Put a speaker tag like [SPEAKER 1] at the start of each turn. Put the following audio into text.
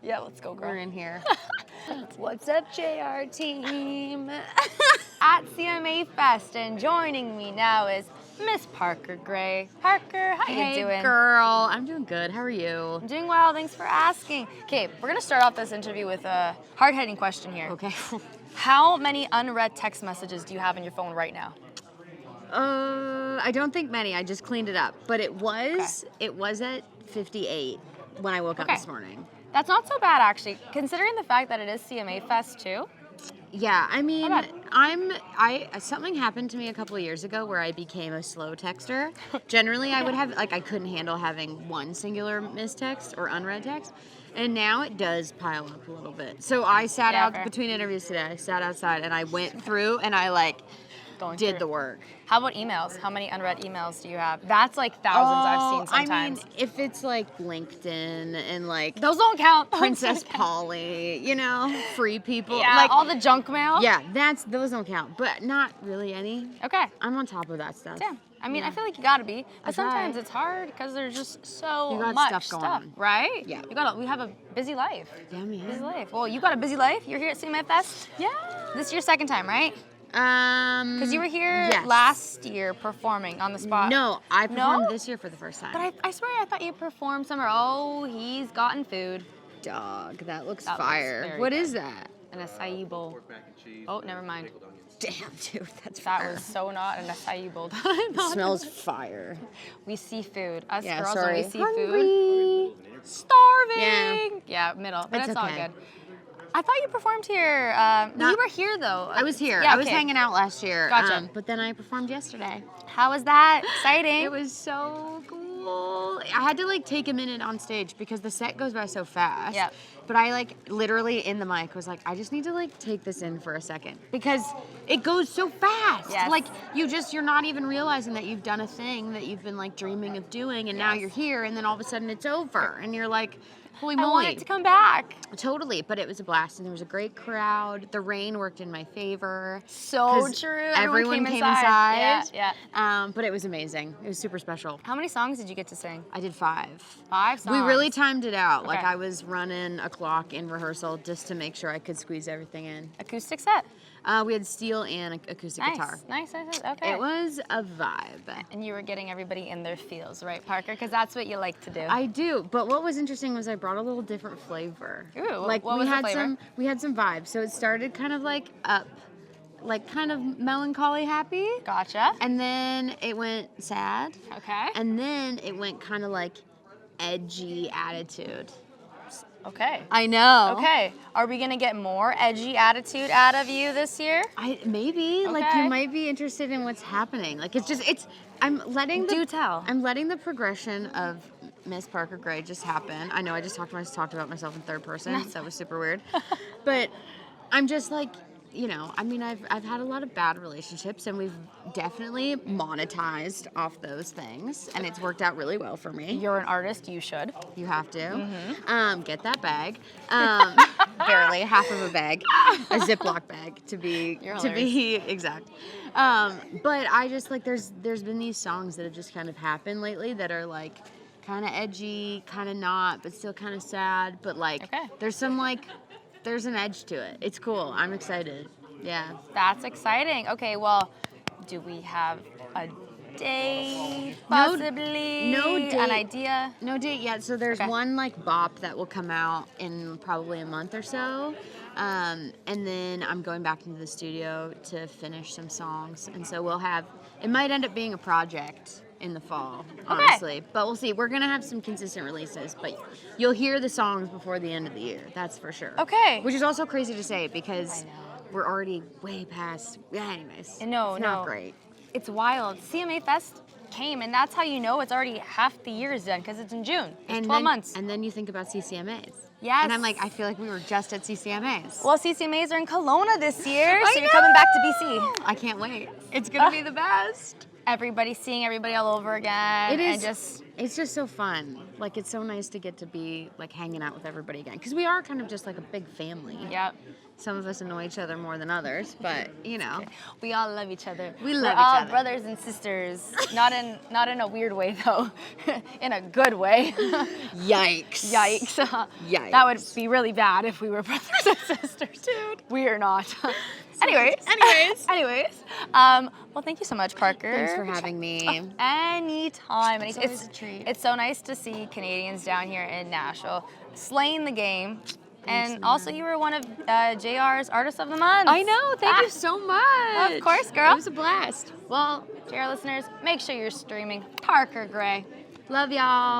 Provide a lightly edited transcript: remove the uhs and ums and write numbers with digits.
[SPEAKER 1] Yeah, let's go, girl.
[SPEAKER 2] We're in here.
[SPEAKER 1] What's up, JR team? At CMA Fest, and joining me now is Miss Parker Gray. Parker, how you doing?
[SPEAKER 2] Hey, girl. I'm doing good. How are you?
[SPEAKER 1] I'm doing well. Thanks for asking. Okay, we're gonna start off this interview with a hard-hitting question here.
[SPEAKER 2] Okay.
[SPEAKER 1] How many unread text messages do you have in your phone right now?
[SPEAKER 2] I don't think many. I just cleaned it up, but it was at 58 when I woke up this morning.
[SPEAKER 1] That's not so bad, actually, considering the fact that it is CMA Fest too.
[SPEAKER 2] Yeah, I mean, something happened to me a couple of years ago where I became a slow texter. Generally, I would have, I couldn't handle having one singular missed text or unread text. And now it does pile up a little bit. So I sat out between interviews today. I sat outside and I went through and I did the work.
[SPEAKER 1] How about emails? How many unread emails do you have? That's like thousands I've seen sometimes.
[SPEAKER 2] I mean, if it's like LinkedIn and
[SPEAKER 1] those don't count.
[SPEAKER 2] Princess Polly, free people.
[SPEAKER 1] Yeah, all the junk mail.
[SPEAKER 2] Yeah, those don't count, but not really any.
[SPEAKER 1] Okay.
[SPEAKER 2] I'm on top of that stuff.
[SPEAKER 1] Yeah. I mean, I feel like you gotta be, but sometimes it's hard because there's just so much
[SPEAKER 2] stuff going on,
[SPEAKER 1] right?
[SPEAKER 2] Yeah.
[SPEAKER 1] We have a busy life.
[SPEAKER 2] Yeah, man.
[SPEAKER 1] Busy life. Well, you got a busy life. You're here at CMA Fest.
[SPEAKER 2] Yeah.
[SPEAKER 1] This is your second time, right? Because you were here last year performing on the spot.
[SPEAKER 2] No, I performed this year for the first time.
[SPEAKER 1] But I swear I thought you performed somewhere. Oh, he's gotten food.
[SPEAKER 2] Dog, that looks fire. What is that?
[SPEAKER 1] An acai bowl.
[SPEAKER 3] Pork mac and cheese.
[SPEAKER 1] Oh, never mind.
[SPEAKER 2] Damn, dude, that's fire.
[SPEAKER 1] That was so not an acai bowl.
[SPEAKER 2] It smells fire.
[SPEAKER 1] We see food. Us girls,
[SPEAKER 2] sorry.
[SPEAKER 1] when we see
[SPEAKER 2] Hungry.
[SPEAKER 1] food. Starving. Yeah, middle. But it's all
[SPEAKER 2] okay.
[SPEAKER 1] good. I thought you performed here. You were here though.
[SPEAKER 2] I was here.
[SPEAKER 1] Yeah,
[SPEAKER 2] I was hanging out last year.
[SPEAKER 1] Gotcha.
[SPEAKER 2] But then I performed yesterday.
[SPEAKER 1] How was that? Exciting.
[SPEAKER 2] It was so cool. I had to take a minute on stage because the set goes by so fast.
[SPEAKER 1] Yeah.
[SPEAKER 2] But I literally in the mic was I just need to take this in for a second because it goes so fast.
[SPEAKER 1] Yes.
[SPEAKER 2] You're not even realizing that you've done a thing that you've been dreaming of doing, and now you're here, and then all of a sudden it's over, and you're like, holy moly.
[SPEAKER 1] I want it to come back.
[SPEAKER 2] Totally, but it was a blast, and there was a great crowd. The rain worked in my favor.
[SPEAKER 1] So true.
[SPEAKER 2] Everyone came inside.
[SPEAKER 1] Yeah.
[SPEAKER 2] But it was amazing. It was super special.
[SPEAKER 1] How many songs did you get to sing?
[SPEAKER 2] I did 5.
[SPEAKER 1] 5 songs.
[SPEAKER 2] We really timed it out.
[SPEAKER 1] Okay.
[SPEAKER 2] I was running a clock in rehearsal just to make sure I could squeeze everything in.
[SPEAKER 1] Acoustic set?
[SPEAKER 2] We had steel and acoustic guitar.
[SPEAKER 1] Nice. Okay.
[SPEAKER 2] It was a vibe.
[SPEAKER 1] And you were getting everybody in their feels, right, Parker? Because that's what you like to do.
[SPEAKER 2] I do, but what was interesting was I brought a little different flavor.
[SPEAKER 1] Ooh, what was the flavor?
[SPEAKER 2] We had some vibes. So it started kind of up, kind of melancholy happy.
[SPEAKER 1] Gotcha.
[SPEAKER 2] And then it went sad.
[SPEAKER 1] Okay.
[SPEAKER 2] And then it went kind of edgy attitude.
[SPEAKER 1] Okay.
[SPEAKER 2] I know.
[SPEAKER 1] Okay. Are we gonna get more edgy attitude out of you this year?
[SPEAKER 2] Maybe.
[SPEAKER 1] Okay.
[SPEAKER 2] You might be interested in what's happening. I'm letting the progression of Miss Parker Gray just happen. I know I just talked about myself in third person, so that was super weird. But I'm just I've had a lot of bad relationships, and we've definitely monetized off those things, and it's worked out really well for me.
[SPEAKER 1] You're an artist, you should.
[SPEAKER 2] You have to.
[SPEAKER 1] Mm-hmm.
[SPEAKER 2] Get that bag. Barely half of a bag, a Ziploc bag to be exact. But I just there's been these songs that have just kind of happened lately that are kind of edgy, kind of not, but still kind of sad. But there's some there's an edge to it. It's cool. I'm excited. Yeah.
[SPEAKER 1] That's exciting. Okay, well, do we have a date, possibly?
[SPEAKER 2] No date.
[SPEAKER 1] An idea?
[SPEAKER 2] No date yet. So there's one bop that will come out in probably a month or so. And then I'm going back into the studio to finish some songs. And so it might end up being a project in the fall, honestly. But we'll see. We're going to have some consistent releases, but you'll hear the songs before the end of the year. That's for sure.
[SPEAKER 1] Okay.
[SPEAKER 2] Which is also crazy to say because we're already way past. Yeah, anyways.
[SPEAKER 1] No,
[SPEAKER 2] it's not great.
[SPEAKER 1] It's wild. CMA Fest came, and that's how you know it's already half the year is done because it's in June. It's 12 months.
[SPEAKER 2] And then you think about CCMAs.
[SPEAKER 1] Yes.
[SPEAKER 2] And I'm I feel like we were just at CCMAs.
[SPEAKER 1] Well, CCMAs are in Kelowna this year, so you're coming back to BC.
[SPEAKER 2] I can't wait. It's going to be the best.
[SPEAKER 1] seeing everybody all over again.
[SPEAKER 2] It is.
[SPEAKER 1] And
[SPEAKER 2] it's just so fun. Like, it's so nice to get to be like hanging out with everybody again, because we are kind of just like a big family.
[SPEAKER 1] Yep.
[SPEAKER 2] Some of us annoy each other more than others, but you know,
[SPEAKER 1] we all love each other.
[SPEAKER 2] We're
[SPEAKER 1] all
[SPEAKER 2] each other.
[SPEAKER 1] Brothers and sisters. Not in a weird way though. In a good way.
[SPEAKER 2] Yikes.
[SPEAKER 1] Yikes.
[SPEAKER 2] Yikes.
[SPEAKER 1] That would be really bad if we were brothers and sisters. Dude. We are not. Anyways. Well, thank you so much, Parker.
[SPEAKER 2] Thanks for having me.
[SPEAKER 1] Anytime.
[SPEAKER 2] It's always a treat.
[SPEAKER 1] It's so nice to see Canadians down here in Nashville slaying the game. And also, you were one of JR's Artist of the Month.
[SPEAKER 2] I know. Thank you so much.
[SPEAKER 1] Of course, girl.
[SPEAKER 2] It was a blast.
[SPEAKER 1] Well, JR listeners, make sure you're streaming Parker GRAYE.
[SPEAKER 2] Love y'all.